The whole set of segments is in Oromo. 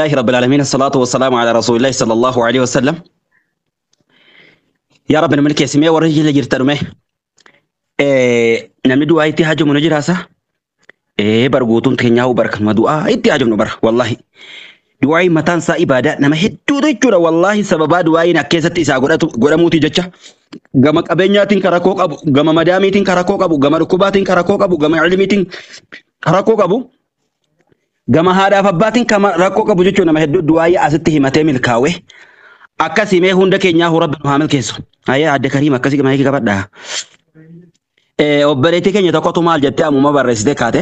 لله رب العالمين الصلاة والسلام على رسول الله صلى الله عليه وسلم. يا رب الملك يسميه ورجل جرترمه. نمني دعاء هاجم من جراسة. برغوتون تنيا وبركة ما دعاء هاجم نبر والله. دعاء متان سا إبادة نما هدو تجورا والله سبب دعاء نكيسة إسا غدا موتي جتة. Gama qabeenyaatiin karaa koo qabu, gama madaamiitiin karaa koo qabu, gama dhukkubaatiin karaa koo qabu, gama ilmiitiin karaa koo qabu, gama haadhaaf abbaatiin karaa koo qabu jechuun nama hedduu du'aayii asitti himatee milkaa'e. Akkasii mee hunda keenyaa rabbi nu haa milkeessu. Ayyaa adda kariim akkasii gama hiiki qabadhaa. Obboleettii keenya tokkotu maal jettee ammuma barreessitee kaate.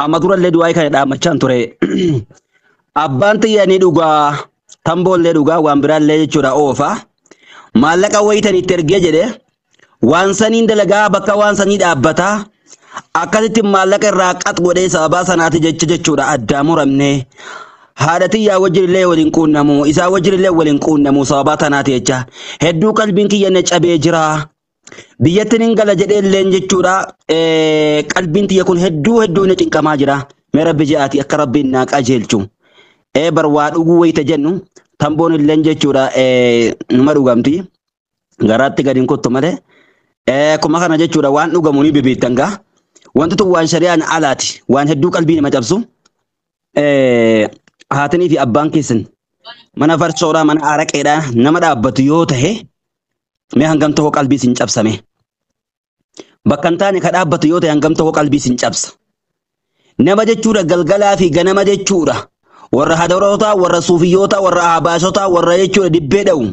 Amma durallee du'aayii kana dhaammachaan ture. Abbaan xiyyaa ni dhugaa. Tamboollee dhugaa waan biraallee jechuudha oofaa. Maallaqa wayitan itti ergee jedhee waan saniin dalagaa bakka waan sanii dhaabbataa akkasitti maallaqa irraa qat godhee sababaa sanaati jechuudha addaa muramnee. Haadhatiyyaa wajjinillee waliin quunnamu isaa wajjinillee waliin quunnamu sababaa tanaati jecha hedduu qalbiin kiyyanne cabee jira. Biyyattiin hin gala jedheellee jechuudha qalbiin tiyya kun hedduu na cinqamaa jira. Mee rabbi je'aati akka rabbiin naa qajeelchu. Bar waa dhuguu wayita jennu tamboon illee jechuudha numa dhugamti garaatti gadi hin kuttu malee kuma kana jechuudha waan dhugamu ni bibiittan gaa wanti tun waan shari'aan alaati waan hedduu qalbii nama cabsu haatanii fi abbaan keessan mana farsoodhaa mana araqeedhaa nama dhaabbatu yoo ta'e mee hangam tokko qalbii sin cabsame bakka hin taane ka dhaabbatu yoo ta'e hangam tokko qalbii sin cabsa nama jechuudha galgalaa fi ganama jechuudha. Warra hadaroota, warra suufiyoota, warra abaashota, warra jechuudha dibbee dha'u.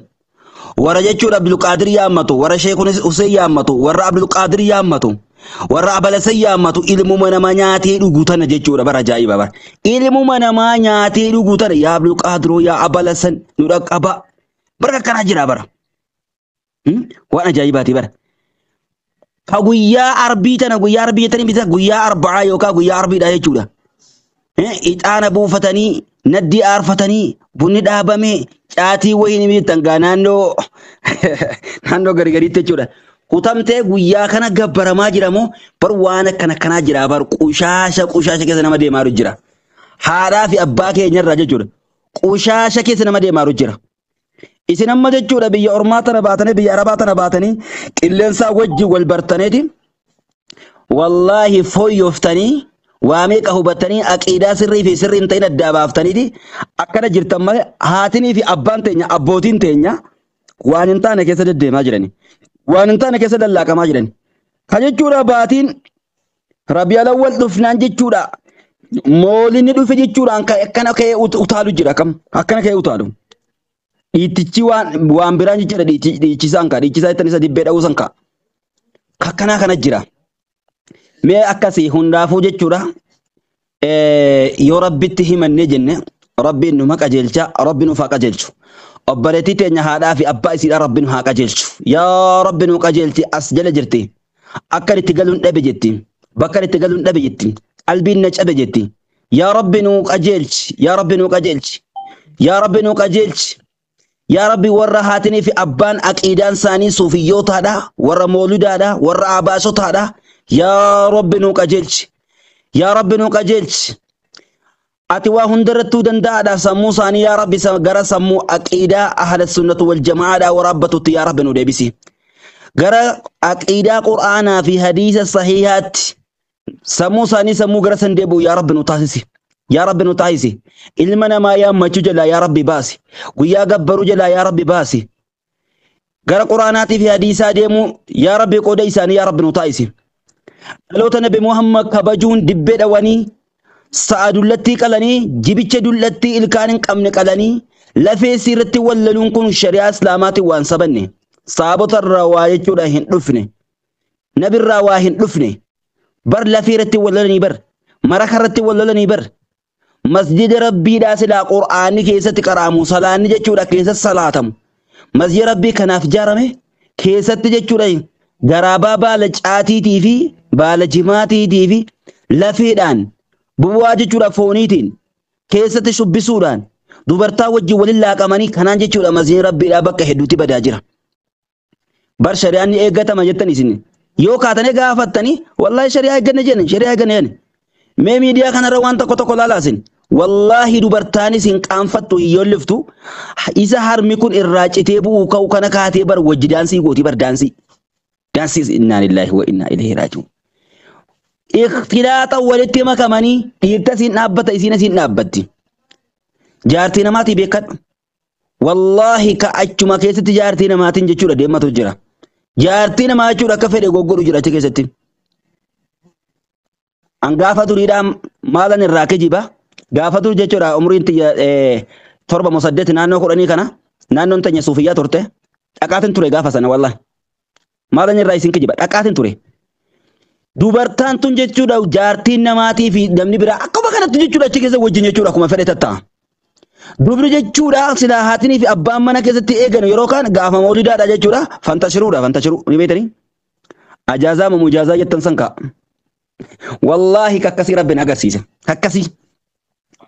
Warra jechuudha Abdul Qaadir yaammatu, warra Sheekhunis Hussein yaammatu, warra Abdul Qaadir yaammatu, warra Abalasay yaammatu ilmuma namaa nyaatee dhuguu tana jechuudha bara ajaa'iba bara. Ilmuma namaa nyaatee dhuguu tana yaa Abdul Qaadiroo yaa Abalasan nu dhaqqaba. Bara akkanaa jira bara. Waan ajaa'ibaati bara. Ka guyyaa arbii tana guyyaa arbii jettanii bisa guyyaa arba'aa yookaan guyyaa arbiidha jechuudha. Ixaana buufatanii naddi aarfatanii bunni dhaabame caatii wayini bitan gaa naannoo garigariitti jechuudha. Kutamtee guyyaa kana gabbaramaa jiramoo bar waan akkanaa jira bar qushaasha keessa nama deemaa jira. Haadhaa fi abbaa keenyarraa jechuudha. Qushaasha keessa nama deemaa jira. Isin amma jechuudha biyya ormaa tana baatanii biyya arabaa tana baatanii qilleensaa wajji wal bartaneeti. Wallaahi fooyyooftanii. Waamee qahubatanii aqiidaa sirrii fi sirrii hin ta'in addaa baaftaniiti akkana jirtan malee haatinii fi abbaan teenya abbootiin teenya waan hin taane keessa deddeemaa jirani. Waan hin taane keessa dallaaqamaa jirani. Ka jechuudha baatiin Rabiul Awwal dhufnaan jechuudha moolinni dhufe jechuudhaan akkana ka'ee utaalu jira kam akkana ka'ee utaalu. Dhiitichi waan biraan jechuudha dhiichisaan ka dhiichisaa ittiin isa dibbee dha'uu san ka akkanaa kana jira. Mee akkasii hundaafuu jechuudha yoo rabbitti himannee jenne rabbiin nu qajeelcha rabbiin nu haa qajeelchu obboleettii teenya haadhaa fi abbaa isiidhaa rabbiin haa qajeelchu yaa rabbi nu qajeelchi as jala jirti akka itti galuun dhabe jetti bakka itti galuun dhabe jetti qalbiin na cabe jetti yaa rabbi nu qajeelchi yaa rabbi nu qajeelchi yaa rabbi nu qajeelchi yaa rabbi warra haatinii fi abbaan aqiidaan isaanii suufiyootaadha warra mooludaadha warra abaashotaadha. Yaa Rabbi nu qajeelchi. Yaa Rabbi nu qajeelchi. Ati waa hundarrattuu danda'aadha sammuu isaanii yaa Rabbi gara sammuu aqiidaa ahla sunnatu wal jamaa'aadhaa waraabbatutti yaa Rabbi nu deebisi. Gara aqiidaa Qur'aanaa fi hadiisa sahihaatti sammuu isaanii sammuu gara san deebi'u yaa Rabbi nu taasisi. Yaa Rabbi nu taasisi. Ilma namaa yaammachuu jalaa yaa Rabbi baasi. Guyyaa gabbaruu jalaa yaa Rabbi baasi. Gara Qur'aanaatii fi hadiisaa deemuu yaa Rabbi qooda isaanii yaa Rabbi nu taasisi. Dhaloota Nabi Muhammad kabajuun dibbee dhawanii sa'a dullattii qalanii jibicha dullattii ilkaan hin qabne qalanii lafee sirriitti wallaluun kun shari'aa islaamaatiin waan sabanne saabota irraa waa jechuudha hin dhufne nabi irraa waa hin dhufne bar lafee irratti wallalanii bar maraka irratti wallalanii bar masjida rabbiidhaa silaa qur'aanni keessatti qaraamu salaanni jechuudha keessatti salaatamu masjida rabbii kanaaf ijaarame keessatti jechuudha garaabaa baala caatiitii fi baala jimaatiitii fi lafeedhaan bu'aa jechuudha fooniitiin keessatti shubbisuudhaan dubartaa wajjin waliin laaqamanii kanaan jechuudha masjida rabbiidhaa bakka hedduutti badaa jira. Bar shari'aan ni eeggatama jettan isin yoo kaatanii gaafattanii wallahi shari'aa eegganne jenne shari'aa eegganne jenne mee miidiyaa kanarra waan tokko laalaasin wallahi dubartaanis hin qaanfattu hiyyolliftu isa harmi kun irraa citee bu'u ka'u kana kaatee bar wajji daansii gooti bar daansii innaa lillahi wa innaa ilaihi raaji'uun ikhtilaaxa walitti makamanii dhiirta siin dhaabbata isiin siin dhaabbatti jaartii namaatii beekadhu wallahi ka achuma keessatti jaartii namaatiin jechuudha deematu jira jaartii namaa jechuudha akka fedhe goggodhu jira achi keessatti angaafa duriidhaan maalan irraa kijiba gaafa dur jechuudha umriin torba mosaddeeti naannoo kudhanii kana naannoon tanya suufiyyaa turte dhaqaatin ture gaafa sana wallahi maalan irraa isin kijiba dhaqaatin ture dubartaan tun jechuudha jaartiin namaatii fi namni biraa akkuma kanatti jechuudha achi keessa wajjin jechuudha akkuma fedhe tatta'a dubri jechuudha silaa haatinii fi abbaan mana keessatti eegan yeroo kaan gaafa mawlidaadha jechuudha fantashiruu ni beetanii ajaazaa mujaazaa jettan san ka'a wallahi kakkasii rabbiin agarsiise kakkasii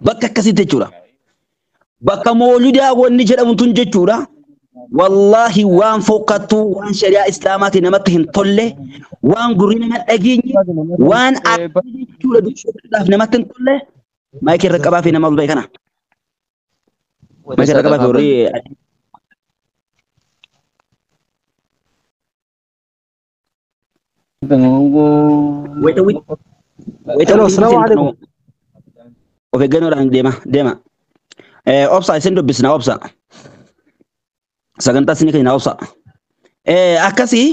bakka akkasitti jechuudha bakka mawlidaa wanni jedhamu tun jechuudha wallahi waan fokkattu waan shari'aa islaamaati namatti hin tolle waan gurri nama dhageenye waan akka jechuudha durshoodhaaf namatti hin tolle maayikii irra qabaa fi nama ol bahe kana maayikii irra qabaa fi warri wayita of eeggannoodhaan deema obsa isin dubbisna obsa sagantaa isin kenna obsa akkasii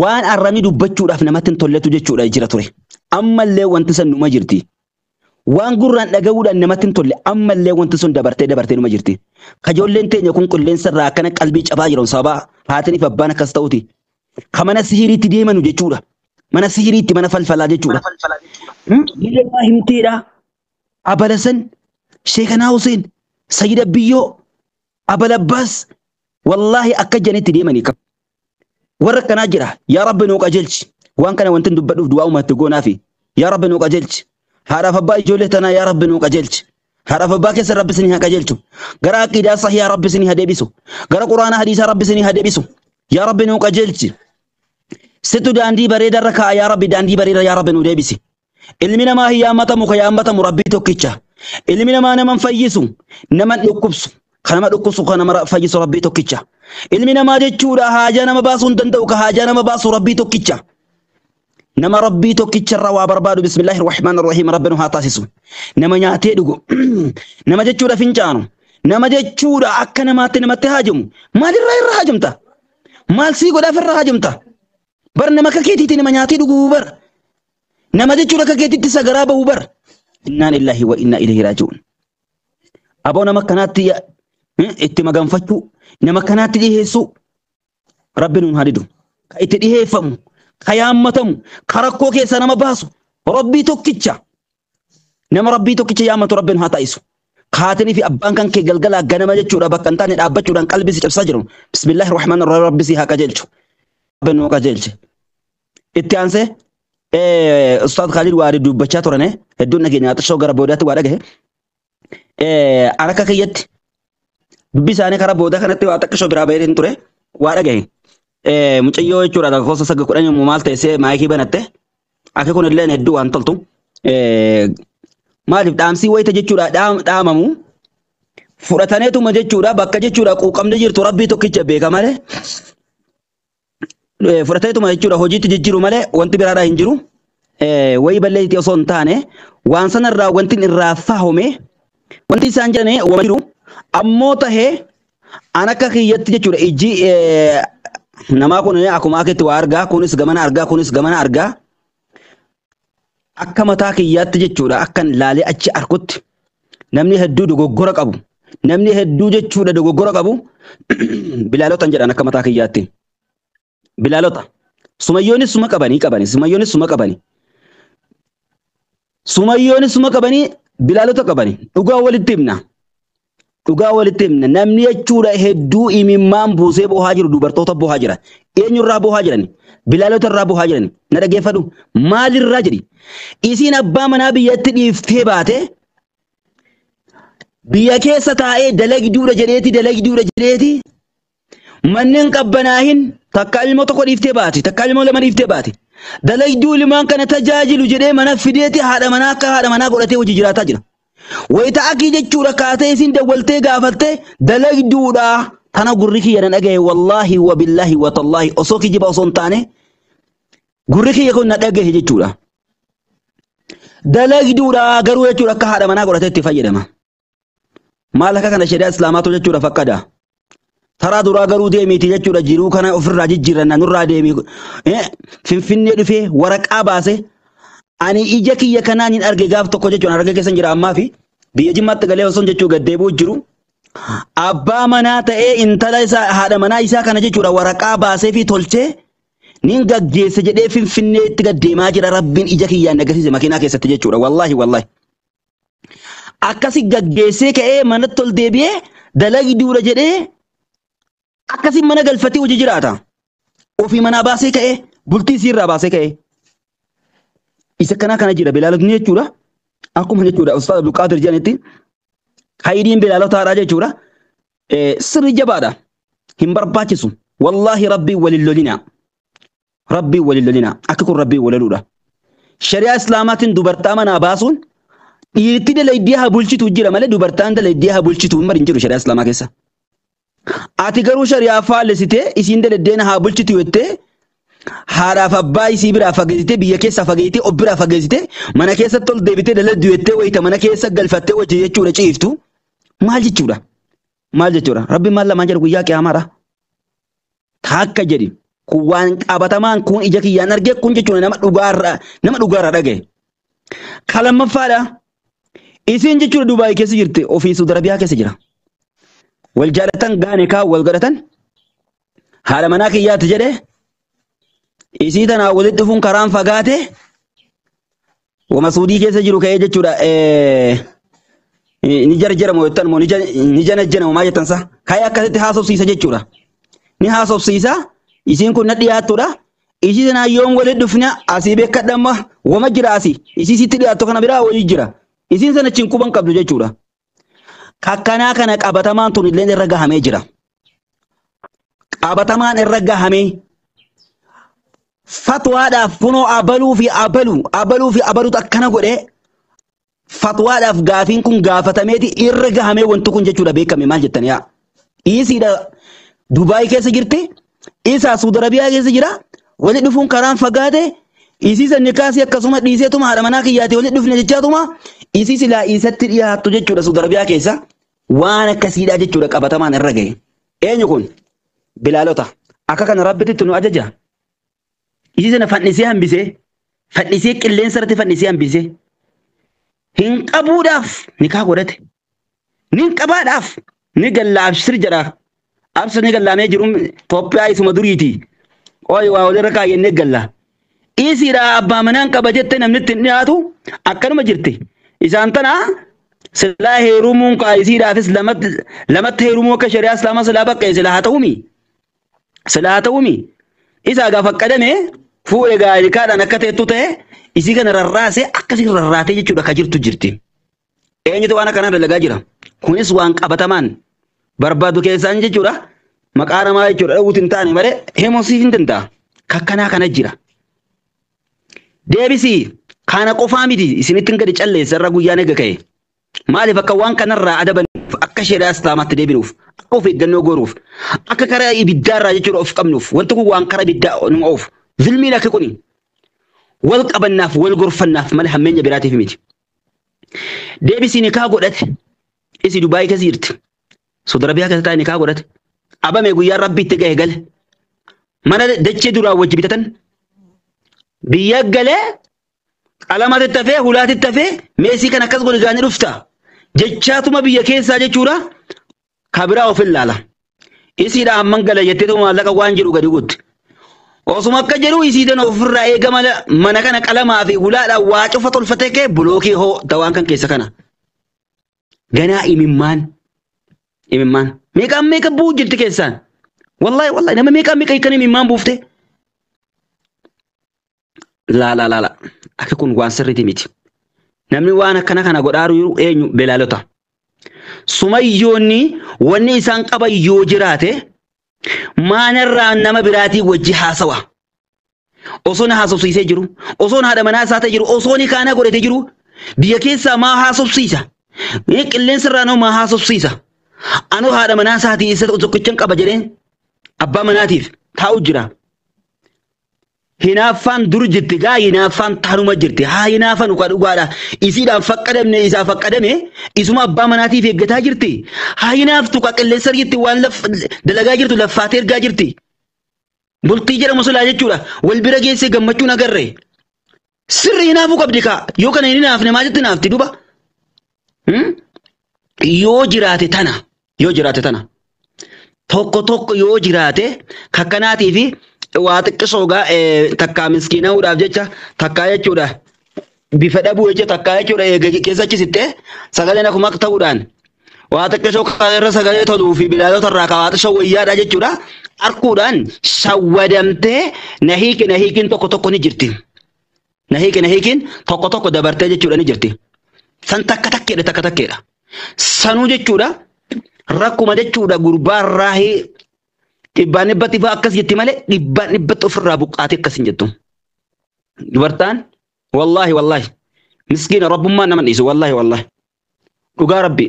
waan arrami dubbachuudhaaf namatti hin tolletu jechuudha jira ture ammallee wanti san numa jirti waan gurraan dhaga'uudhaan namatti hin tolle ammallee wanti sun dabartee numa jirti kajoolleen teenya kun qilleensa irraa akkana qalbii cabaa jiran sababa haatiniif abbaan akkas ta'uti ka mana sihiriitti deemanu jechuudha mana sihiriitti mana falfalaa jechuudha ilmaa himteedha abalasan sheekana Hussein Sayyid Biyyoo abalabbaas wallahi akka janitti deemanii qab warra kanaa jira yaa rabbi nuu qajeelchi waan kana wantin dubbadhuuf du'aa ummatti goonaafi yaa rabbi nuu qajeelchi haadhaaf abbaa ijoollee tanaa yaa rabbi nuu qajeelchi haadhaaf abbaa keessa rabbi isinii haa qajeelchu gara aqiidaa sahiyaa rabbi isinii haa deebisu gara quraana hadiisaa rabbi isinii haa deebisu yaa rabbi nuu qajeelchi situ daandii bareedarra kaa'a yaa rabbi daandii bareeda yaa rabbi nuu deebisi ilmi namaa hiyyaamatamu ka yaammatamu rabbii tokkicha ilmi namaa naman fayyisu naman dhukkubsu kanama dhukkubsu kanama fayyisu rabbii tokkicha ilmi namaa jechuudha haajaa nama baasuu hin danda'u ka haajaa nama baasu rabbii tokkicha nama rabbii tokkicha irraa waa barbaadu bismillahir rahmanir rahim rabbinu haa taasisu nama nyaatee dhugu nama jechuudha fincaanu nama jechuudha akka namatti haajamu maalirraa irra haajamta maal sii godhaaf irra haajamta bar nama akka keetiitti nama nyaatee dhugu bar nama jechuudha akka keetiitti sagaraa bahu bar innaa lillahi wa innaa ilaihi raaji'uun aboo nama kanaatti itti maganfachuu nama kanaatti dhiheessuu rabbi nuun hadidu ka itti dhiheeffamu ka yaammatamu ka rakkoo keessa nama baasu rabbii tokkicha nama rabbii tokkicha yaammatu rabbi nu haa taa'isu kaatanii fi abbaan kan kee galgalaa ganama jechuudha bakka hin taane dhaabbachuudhaan qalbii si cabsaa jiru bismillahir rahmanir rahim rabbi si haa qajeelchu rabbi nu qajeelche itti aansee Ustaad Khalid waa dubbachaa turane hedduun nageenya xishoo gara boodaatti waa dhagahe akka kiyyatti dubbi isaanii karaa boodaa kanatti waa xiqqishoo biraa bahee hin ture waa dhagahe mucayyoo jechuudha lakkoofsa sagga kudhanii maal ta'e maayikii banatte akka kun illee hedduu waan toltu maaliif dhaamsii wayita jechuudha dhaamamu fudhataneetuma jechuudha bakka jechuudha quuqamni jirtu rabbii tokkicha beeka malee fudhataneetuma jechuudha hojiitti jijjiiru malee wanti biraadhaa hin jiru wayi balleetti osoo hin taane waan sanarraa wanti irraa faahome wanti isaan jedhanii wama jiru ammoo tahee an akka kiyyatti jechuudha ijji namaa kun akkuma akeetti waa argaa kunis gamana argaa akka mataa kiyyaatti jechuudha akkan laalee achi arkutti namni hedduu dogoggora qabu namni hedduu jechuudha dogoggora qabu bilaalota jedhan akka mataa kiyyaatti bilaalota sumayyoonis suma qabanii sumayyoonis suma qabanii bilaalota qabanii dhugaa walitti himna namni jechuudha hedduu imimmaan buusee boohaa jiru dubartoota boohaa jira eenyurraa boohaa jiran bilaalota irraa boohaa jiran na dhageeffadhu maalirraa jedhi isiin abbaa manaa biyyatti dhiiftee baate biyya keessa taa'ee dalagduudha jedheeti manneen qabbanaahin takka ilmoo tokko dhiiftee baate takka ilmoo lama dhiiftee baate dalayduu ilmaan kana tajaajilu jedhee mana fideeti haadha manaa godhatee hojii jiraataa jira. Wayita akii jechuudha kaatee isin dawwaltee gaafattee dalayduudha tana gurri kiyya nan dhagaye wallaahi wa billaahi wa tallaahi osoo kijiba osoo hin taane gurri kiyya kun na dhagaye jechuudha. Dalayduudha garuu jechuudha akka haadha manaa godhatee itti fayyadama. Maal akka kana shari'aa islaamaatu jechuudha fakkada. Taraa duraa garuu deemiiti jechuudha jiruu kana ofirraa jijjiiranna nurraa deemi. Finfinnee dhufee waraqaa baase ani ija kiyya kanaan hin arge gaaf tokko jechuudha arge keessan jira ammaa fi biyya Jimmaatti galee osoo jechuudha gaddeebuu jiru. Abbaa manaa ta'ee intala isaa haadha manaa isaa kana jechuudha waraqaa baasee fi tolchee nin gaggeesse jedhee Finfinneetti gaddeemaa jira rabbiin ija kiyyaan agarsiise makiinaa keessatti jechuudha wallaahi. Akkasi gaggeessee ka'ee manatti ol deebi'ee dalayduudha jedhee akkasi mana galfatee hojii jiraata. Ofii manaa baasee ka'ee bultii isiirraa baasee ka'ee. Isa kana jira bilaalotni jechuudha. Akkuma jechuudha Ustaaz Abdulqaadir jedhanitti haydiin bilaalotaadha jechuudha. Sirri jabaadha. Hin barbaachisu. Wallaahi rabbii waliin lolina. Rabbii waliin lolina. Akka kun rabbii walaluudha. Shari'aa Islaamaatiin dubartaa manaa baasuun dhiirti dalaydii haa bulchitu jira malee dubartaan dalaydii haa bulchitu hin jiru shari'aa Islaamaa keessa. Ati garuu shari'aa faallessitee isiin dalaydeen haa bulchitu jettee haadhaaf abbaa isii biraa fageessitee biyya keessaa fageessitee of biraa fageessitee mana keessatti ol deebitee daladdu jettee wayita mana keessa galfattee hojii jechuudha ciiftu maal jechuudha? Maal jechuudha? Rabbi maal lamaan jedhu guyyaa qiyaamaadha. Taakka jedhi kun waan qabatamaan kun ija kiyyaan argee kun jechuudha nama dhugaarra dhagaye. Kalamaffaadha. Isiin jechuudha Dubaay keessa jirti ofii Saudi Arabiyaa keessa jira. Wal jaalatan gaane kaa wal godhatan haadha manaa kiyyaatti jedhee isii tanaa walitti dhufuun karaan fagaate wama Suudii keessa jiru ka'ee jechuudha ni jarjaramu yootaan moo ni janajjanamu maa jettansa ka'ee akkasitti haasofsiisa jechuudha. Ni haasofsiisa isiin kun na dhiyaattuudha. Isii tanaa yoom walitti dhufna asii beekadhamma wama jira asii isii sitti dhiyaattu kana biraa wayii jira. Isiin sana cinquban qabdu jechuudha. Kakkanaa kana qabatamaan tun illee irra gahamee jira. Qabatamaan irra gahamee fatwaadhaaf kunoo abaluu fi abaluutu akkana godhee fatwaadhaaf gaafiin kun gaafatameeti irra gahamee wanti kun jechuudha beekame maal jettan yaa. Isiidha Dubaay keessa jirti. Isaa Saudi Arabiyaa keessa jira. Walitti dhufuun karaan fagaate isii sanni kaasii akkasuma dhiiseetuma haadha manaa kiyyaate walitti dhufne jechaatuma isii silaa isatti dhiyaattu jechuudha Saudi Arabiyaa keessa waan akkasiidha jechuudha qabatamaan irra gahe. Eenyu kun bilaalota akka kana rabbitti nu ajaja. Isii sana fadhisee qilleensa irratti fadhisee hambisee hin qabuudhaaf ni kaa godhate. Ni qabaadhaaf ni galla abshir jedha. Abshir ni gallaamee jiru Itoophiyaa isuma duriiti. Ooyi waa walirra kaayyannee galla. Isiidha abbaa manaan qaba jettee namni itti dhiyaatu akkanuma jirti. Isaan tana silaa heerumuun kaa isiidhaafis lamatti heerumuu akka shari'aa Islaamaa silaa baqqee silaa haa ta'uumi. Isaa gaafa qadame fuudhee gaarikaadhaan akka teettu ta'e isii kana rarraasee akkasii rarraatee jechuudha ka jirtu jirti. Eenyutu waan akkanaa dalagaa jira? Kunis waan qabatamaan barbaadu keessaan jechuudha. Maqaa namaa jechuudha dhawuuti hin taane malee himosiif hin danda'a. Kakkanaa kana jira. Deebisii kana qofaa miti isinittiin gadi calleessa irra guyyaan eega ka'e. Maaliif akka waan kanarraa adabaniif akka shari'aa Islaamaatti deebinuuf akka of eeggannoo goonuuf akka karaa ibiddaarraa jechuudha of qabnuuf wanti kun waan karaa ibiddaa nu oofu zilmiin akka kuni wal qabannaaf wal gorfannaaf malee hammeenya biraatiif miti. Deebisii nikaa godhate isi Dubaay keessa jirti. Saudi Arabiyaa keessa taa'ee nikaa godhate. Abamee guyyaan rabbi itti ga'e gale. Mana dachee duraa wajji bitatan. Biyya galee qalamatti tafee hulaatti tafee meesii kan akkas godhi gaanii dhufta. Jechaatuma biyya keessaa jechuudha. Kabiraa of ilaala. Isiidha amman gala jetteetu maallaqa waan jedhu gadi guutti. Osuma akka jedhu isiidhaan ofirraa eegama mana kana qalamaa fi hulaadhaan waa cufa tolfatee kee bulookii hoo tawaan kan keessa kana. Ganaa imimmaan. Meeqa buu jirti keessaan. Wallahi nama meeqa hiikan imimmaan buufte. La. Akka kun waan sirriiti miti. Namni waan akkana kana godhaaru eenyu bilaalota. Sumayyoonni wanni isaan qaban yoo jiraate maanarraa nama biraatii wajji haasawa. Osoon haasofsiisee jiru. Osoon haadha manaa isaa ta'e jiru. Osoon kaana godhatee jiru. Biyya keessaa maa haasofsiisa? Qilleensa irraa noo maa haasofsiisa? Anoo haadha manaa isaatii isa tokkichan qaba jedheen abbaa manaatiif taa'u jira. Hinaaffaan dur jirti gaa hinaaffaan taanuma jirti. Haa hinaafan uka dhugaadha. Isiidhaan faqqadamne isaa faqqadame isuma abbaa manaatiif eeggataa jirti. Haa hinaaftu ka qilleensa jirti waan dalagaa jirtu laffaatee ergaa jirti. Bultii jedhamu sulaa jechuudha. Wal bira geessee gammachuun agarre. Sirri hinaafuu qabdi kaa. Yoo kana hin hinaafne maa jetti naafti duba? Yoo jiraate tana. Yoo jiraate tana. Tokko yoo jiraate kakkanaatii fi waa xiqqisoo gaa takkaa miskiina'uudhaaf jecha takkaa jechuudha. Bifa dhabuu jecha takkaa jechuudha keessa achisittee sagaleen akkuma ta'uudhaan waa xiqqisoo irra sagalee toluu fi bilaadota irraa kaawwaatishoo wayyaadha jechuudha. Arkuudhaan shawwadamtee nahiikin tokko ni jirti. Nahiikin tokko dabartee jechuudha ni jirti. San takka takkeedha. Sanuu jechuudha rakkuma jechuudha gurbaarraa dhibbaan dhibbatti fa'aa akkas jetti malee dhibbaan dhibbatti ofirraa buqqaatee akkas hin jettu. Dubartaan wallaahi miskiina rabbummaan nama dhiisu wallaahi dhugaa rabbi.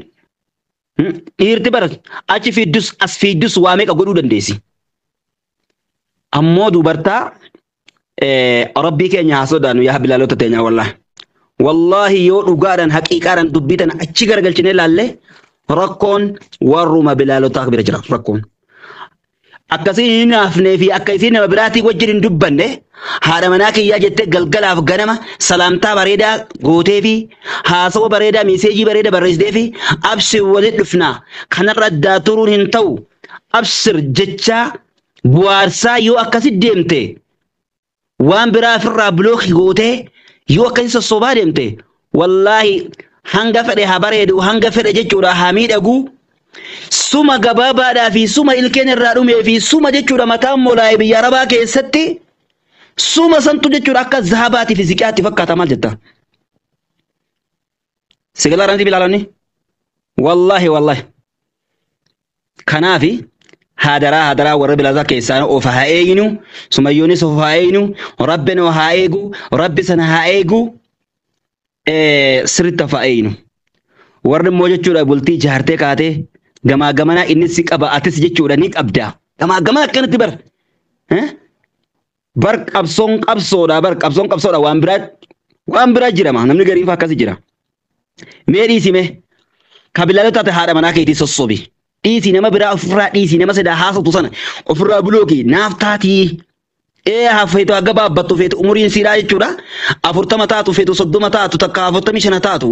Dhiirti bara achi fiiddus as fiiddus waa meeqa godhuu dandeessi. Ammoo dubartaa rabbii keenya haa sodaannu yaa bilaalota teenya wallaahi. Wallaahi yoo dhugaadhaan haqiiqaadhaan dubbii tana achi garagalchinee ilaalle rakkoon warruma bilaalotaa bira jira rakkoon. Akkasii hin hafnee fi akka isiin nama biraatii wajjin hin dubbanne haadha manaa kiyyaa jettee galgalaaf ganama salaamtaa bareedaa gootee fi haasawa bareedaa miiseejii bareeda barreessitee fi absir walitti dhufnaa kanarra addaa turuun hin ta'u absir jechaa bu'aarsaa yoo akkasi deemte waan biraa ofirraa bilookii gootee yoo akkasi sossobaa deemte wallaahi hanga fedhe haa bareedu hanga fedhe jechuudha haa miidhagu. Suma gabaabaadhaa fi suma ilkeen irraa dhumee fi suma jechuudha mataan molaa'ee biyya arabaa keessatti suma santu jechuudha akka zahabaatii fi ziqaatti fakkaata maal jetta? Sigala ranti bilaalonni wallaahi kanaafi hadaraa warra bilaasaa keessaa of haa eeginu sumayyoonis of haa eeginu rabbin haa eegu rabbi sana haa eegu sirriitti of haa eeginu warri immoo jechuudha bultii jaartee kaatee gamaa gamanaa inni si qaba atis jechuudha ni qabda gamaa gamana akkanatti bar qabsoon qabsoodha waan biraa jirama namni gariin faa akkasi jira mee dhiisime ka bilaalota taate haadha manaa keetii sossobi dhiisi nama biraa ofirraa dhiisi nama sidaa haasatu sana ofirraa bulooki naaf taatii hafeetu haga baabbattu feetu umuriin siiraa jechuudha 40 taatu feetu 30 taatu takka 45 taatu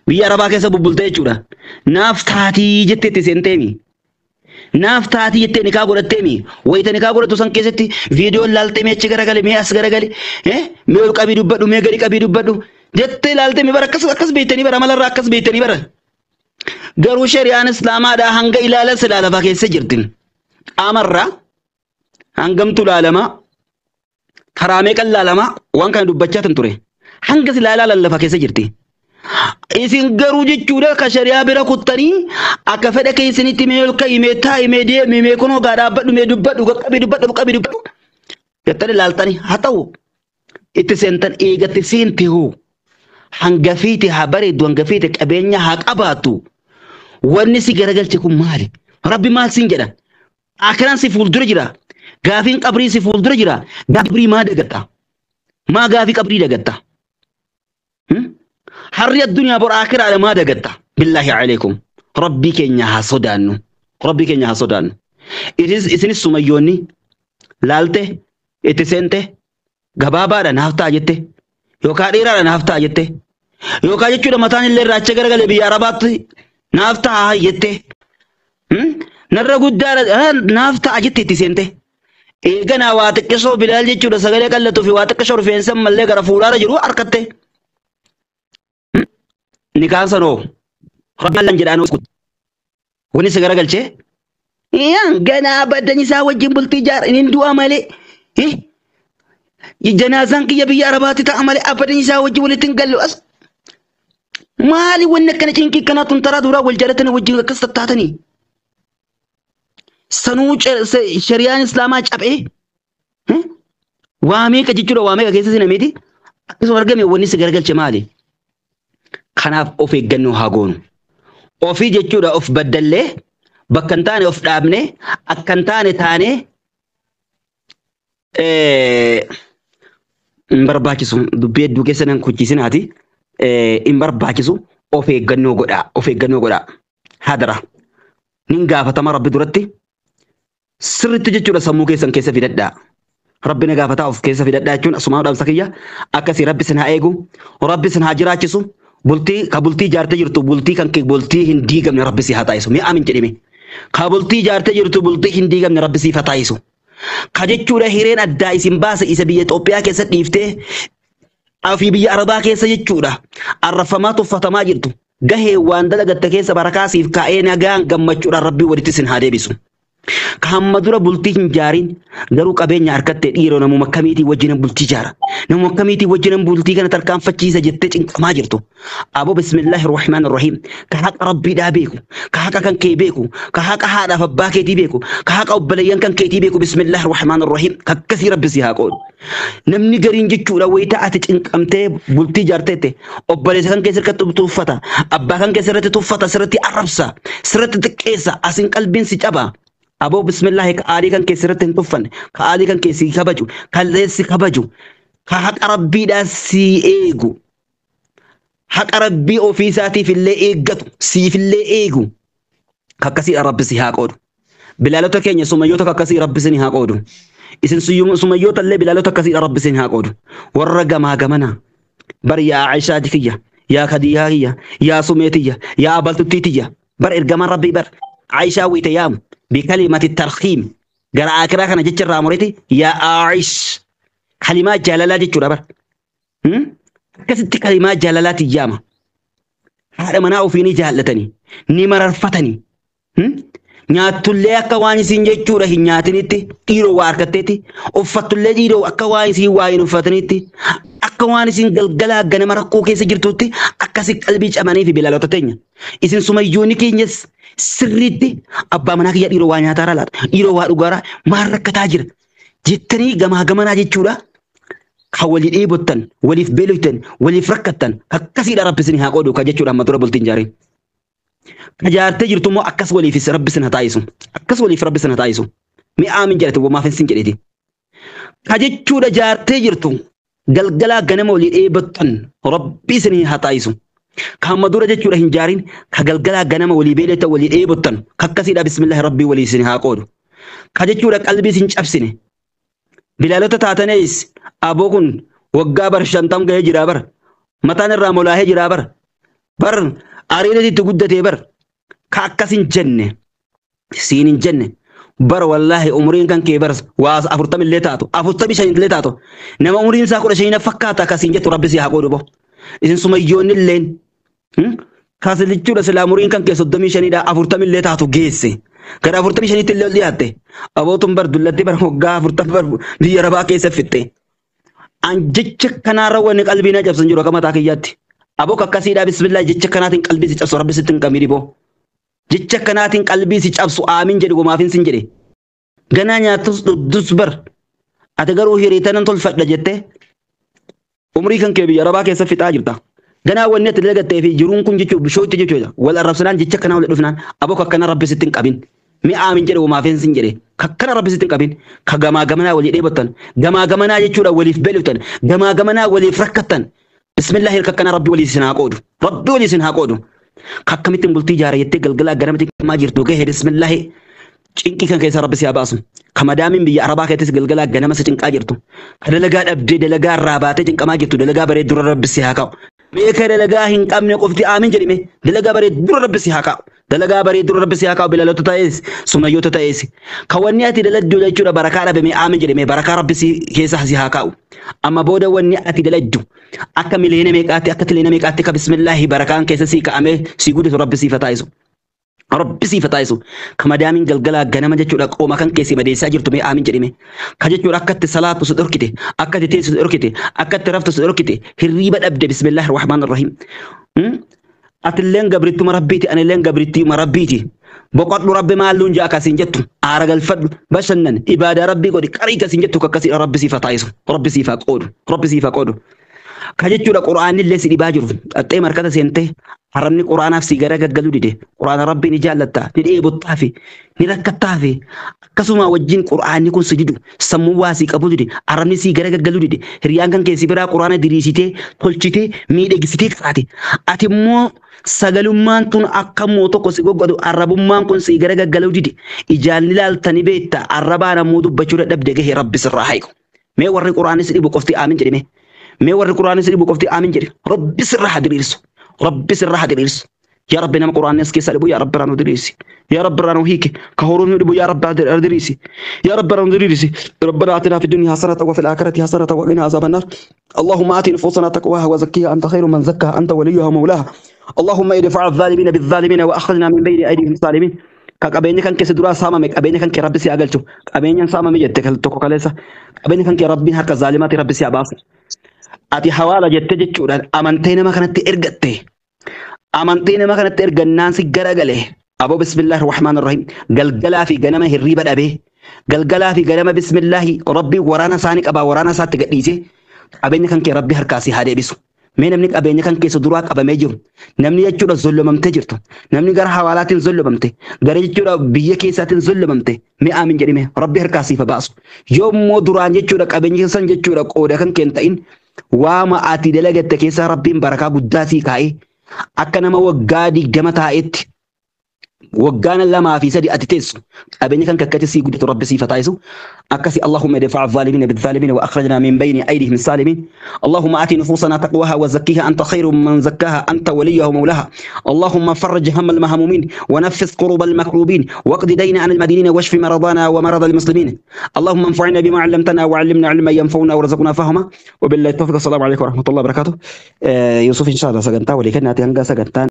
biyya arabaa keessa bubbultee jechuudha. Naaf taatii jetteetti seenteemi. Naaf taatii jettee nikaa godhatteemi. Wayita nikaa godhattu san keessatti viidiyoon laaltee mee achi garagale mee as garagale mee ol qabii dubbadhu mee gadi qabii dubbadhu jettee laaltee mee bara akkas beektanii bara malarraa akkas beektanii bara. Garuu shari'aan islaamaadhaa hanga ilaala silaalafaa keessa jirtin. Qaamarraa hangamtu laalama karaa meeqan laalama waan kana dubbachaa ture. Hanga silaalaa lallafaa keessa jirti. Isin garuu jechuudha ka shari'aa bira kuttanii akka fedha keessanitti mee ol ka'ii mee taa'ii mee deemii mee kunoo gaa dhaabbadhu mee dubbadhu qabii dubbadhu jettanii laaltanii haa ta'u itti seentan eegatti seente hoo hangafiiti haa bareeddu hangafiiti qabeenya haa qabaattu wanni si garagalche kun maali rabbi maal siin jedha akiraan si fuuldura jira gaafiin qabrii si fuuldura jira qabrii maa dagatta maa gaafii qabrii dagatta harri addunyaa bor akhiraa maa dagatta billahi alaykum rabbi keenya haa sodaannu isinis sumayyoonni laalte itti seente gabaabaadha naaf ta'a jette yookaan dheeraadha naaf ta'a jette yookaan jechuudha mataan illee irraacha garagalee biyya arabaatti naaf ta'a jette narra guddaadha naaf ta'a jette itti seente eeganaa waa xiqqisoo bilaal jechuudha sagalee qallatu fi waa xiqqisoo rifeensa mallee gara fuulaara jiru harkatte nikaan sanoo rabbiin jedhaan wani si garagalchee ganaa baddan isaa wajjin bultii jaar inni du'a malee janaazaan kiyya biyya arabaatti ta'a malee abbadan isaa wajjin walitti hin gallu as maali wanni akkana cinkii kanaa tun taraa duraa wal jaalatanii wajjin akkas tattaatanii sanuu shari'aan islaamaa cabee Waamee jechuudha waamee keessa sinameeti akkasuma argame wanni si garagalche maali? Kanaaf of eeggannoo haa goonu. Ofii jechuudha of baddallee bakka hin taane of dhaabne akka hin taane taane hin barbaachisu dubbii hedduu keessa nan kuchisiinaati hin barbaachisu of eeggannoo godhaa hadara nin gaafatama rabbi duratti sirritti jechuudha sammuu keessan keessa fidadhaa. Rabbi na gaafataa of keessa fidadhaa jechuun asumaa dhaamsa kiyya akkasii rabbi sin haa eegu rabbi sin haa jiraachisu bultii jaartee jirtu bultii kan kee bultii hin diigamne rabbi si haa taa'isu mi'a amin jedhime ka bultii jaartee jirtu bultii hin diigamne rabbi si haa taa'isu ka jechuudha hireen addaa isin baase isa biyya Itoophiyaa keessa dhiiftee fi biyya Arabaa keessa jechuudha arrafamaa tuffatamaa jirtu gahee waan dalagatte keessa barakaa siif kaa'ee nagaan gammachuudhaan rabbi walitti sin haa deebisu. Kahamma dura bultii hin jaarin garuu qabeenya harkattee dhiiroo namuma akkamiitii wajjinan bultii jaara namuma akkamiitii wajjinan bultii kana tarkaanfachiisa jettee cinqamaa jirtu aboo bismillaahi rahmaani rahiim ka haqa rabbiidhaa beeku ka haqa kan kee beeku ka haqa haadhaaf abbaa keetii beeku ka haqa obboleeyyan kan keetii beeku bismillaahi rahmaani rahiim ka akkasii rabbi si haa qoodu namni gariin jechuudha wayita ati cinqamtee bultii jaarteette obboleessa kan keessa irratti tuffata abbaa kan keessa irratti tuffata sirratti arrabsa sirratti xiqqeessa asin qalbiin si caba. Aboo bismillah ka aalii kan keessatti hin tuffanne ka aalii kan keessi kabaju kan leessi kabaju ka haqa rabbiidhaa si eegu haqa rabbii ofii isaatiif illee eeggatu siif illee eegu ka akkasii rabbi si haa qoodu bilaalota keenya sumayyoota ka akkasii rabbi si haa qoodu isin sumayyoota illee bilaalota akkasii rabbi si haa qoodu warra gamaa gamana bar yaa Aishaa kiyya yaa Khadiijaa kiyya yaa Sumeetiyya yaa Abaltuttiitiyya bar ergamaan rabbii bar Aishaa wayita yaamu بكلمة الترخيم قرأ أكرا كان جتر راموريتي يا عائش كلمات جلالات جتر بر كست كلمات جلالات الجامة هذا مناو فيني جهلتني نمر رفتني نياتولي أكواني سنجتشورة هنياتنيتي إيرو واركتتي أفتولي إيرو أكواني سيوائن أفتنيتي أكواني سنجلقلا غنمرقو كيسي جرتوتي أكاسي قلبيج أماني في بلالوتتين إسن سميوني كينيس sirriitti abbaa manaa kiyya dhiiroo waa nyaataa laata dhiiroo waa dhugaara maal rakkataa jira jettanii gamaa gamanaa jechuudha ka walii dheebottan waliif beeloftan waliif rakkattan akkasiidha rabbi sin haa qoodu ka jechuudha amma dura bultiin jaariin ka jaartee jirtu immoo akkas waliifis rabbi sin haa taa'isu akkas waliif rabbi sin haa taa'isu mi'aa min jedhate wamaaf hin sin jedheti ka jechuudha jaartee jirtu galgalaa ganama walii dheebottan rabbi sin haa taa'isu كما دورة جتورة هنجارين كجلجلا جنما ولي بيلة ولي إيه بطن ككسيدا بسم الله ربي ولي سنها قول كجتورة قلبي سنج أبسني بلالة تعتنيس أبوكن وجابر شنتم جاي جرابر متان الرامولا هي جرابر بر أريدة تجودة تبر كأكسين جنة سين جنة بر والله عمرين كان كبر واس أفرتم اللي تاتو أفرتم شيء اللي تاتو نما عمرين ساكور شيء نفكاتا كسين جت ربي سيها قول بو إذن سميون اللين كاسل الجورة سلامورين كان كيسودمي شنيدا أفرتم اللي تاتو جيسي كان أفرتم شنيد اللي لياته أبو تنبر دلتي بر هوجا أفرتم بر بيربا كيس فيته أنجتش كنارا ونك قلبنا جاب سنجورا كما تاكيات أبو كاسيدا بسم الله جتش كناتين قلبي سيجاب سورب ستن كميري بو جتش كناتين قلبي سيجاب سو آمين جدو ما فين سنجري غنانيا تدسبر أتجرو هيريتان تول فت لجته عمري كان كبير ربا كيس فيتا جرتا غنا ونيت لغتي في جرون كن جيتو بشوتي جيتو ولا ربسنان جتش كنا ولا دفنان أبو كنا ربي ستن كابين مي آمين جدو ما فين سنجري كنا ربي ستن كابين كجما جمنا ولي ديبتن جما جمنا جيتشورا ولي في بلوتن جما جمنا ولي فركتن بسم الله كنا ربي ولي سنها قودو ربي ولي سنها قودو كميتين بلتي جاري يتقل قلا جرمتي ما جرتو كه بسم الله cinki kan keessa rabbi si abaasu kamadaamin biyya arabaa keessatti galgalaa ganama si cinqaa jirtu dalagaa dhabdee dalagaa raabaatee cinqamaa jirtu dalagaa baree dura rabbi si haa ka'u meeqa dalagaa hin qabne qofti aamin jedhime dalagaa baree dura rabbi si haa ka'u dalagaa baree dura rabbi si haa ka'u bilaalota ta'es sumayyoota ta'es kawanni ati daladdu jechuudha barakaa dhabe mee aamin jedhime barakaa rabbi si keessa si haa ka'u amma booda wanni ati daladdu akka miliyoona meeqaatti akka tiliyoona meeqaatti ka bismillaahi barakaan keessa si ka'ame si gudisu rabbi si fataa'isu ربي سي فتايسو كما دامين جلجلا غنما جچودا قوما كان كيسي مديسا جرتو مي امين جديمي كجچو ركعت صلاه سدركتي اكت تيس سدركتي اكت رفت سدركتي هريبا ابدا بسم الله الرحمن الرحيم اتلين غبرتو مربيتي انا لين غبرتي مربيتي بقول ربي ما لون جاك سنجتو أرجع الفضل بشنن إبادة ربي قولي كريك سنجتو ككسي ربي صفة عيسو ربي صفة قودو ربي صفة قودو كجتو القرآن اللي سيدي باجر أتى مركز سنته حرمني قرآن في سيجارة قالوا دي قرآن ربي نجالتا ندي بطافي نركتافي كسوما وجين قرآن يكون سجدو سموا واسي كابو دي حرمني سيجارة قالوا دي ريان كان كيسي برا قرآن دريسيته تلشيته ميد إجسيته كاتي أتمو سجلومان تون أكمو تو كسي قدو عربومان كون سيجارة قالوا دي إجال نلال تنبيتا عربانا مودو بچورة دبدقه ربي سرحايكو ما وري قرآن سيدي بقفتي آمين جري ما وري قرآن سيدي بقفتي آمين جري ربي سرح دريسو ربي سرح دريسو يا رب نام قرآن نسكي سالبو يا رب رانو دريسي يا رب رانو هيك كهورون يدبو يا رب دريسي يا رب رانو دريسي ربنا آتنا في الدنيا حسنة وفي الآخرة حسنة وقنا عذاب النار اللهم آت نفوسنا تقواها وزكيها أنت خير من زكاها أنت وليها ومولاها اللهم ادفع الظالمين بالظالمين وأخرجنا من بين أيديهم الظالمين كابيني كان كيس درا سامة مك كابيني كان كرب سي أقلتو كابيني سامة ميجت تكو كلاسة كابيني كان كرب هك الظالمات رب سي أباس أتي حوالة جت جتشورا أمانتين ما كانت إرجعته أمانتين ما كانت إرجع الناس جرجله أبو بسم الله الرحمن الرحيم قلقلا في جنمه الريبة أبيه قلقلا في جنمه بسم الله ربي ورانا سانك أبا ورانا سات تجديجه أبيني كان كربي هركاسي هذا بيسو مين نمنك أبيني كان كيس دروات أبا ميجور نمني يجور الظلم ممتجرته نمني جر حوالات الظلم ممت جر يجور بيه كيسات الظلم ممت مي آمين جريمه ربي هركاسي فباسو يوم مو دران يجورك أبيني كسان يجورك أودا كان كنتين وما آتي دلقة كيسا ربي بركة قداسي كاي أكنما وقادي جمتايت وقانا لما في سدي أتتسو أبيني كان ككتسي قدت ربي سي فتايسو أكسي اللهم ادفع الظالمين بالظالمين وأخرجنا من بين أيديهم السالمين اللهم آت نفوسنا تقواها وزكيها أنت خير من زكاها أنت وليها ومولاها اللهم فرج هم المهمومين ونفس كرب المكروبين واقض دين عن المدينين واشف مرضانا ومرض المسلمين اللهم انفعنا بما علمتنا وعلمنا علما ينفعنا وارزقنا فهما وبالله التوفيق السلام عليكم ورحمة الله وبركاته يوسف إن شاء الله سجنتا ولكن ناتي سجنتا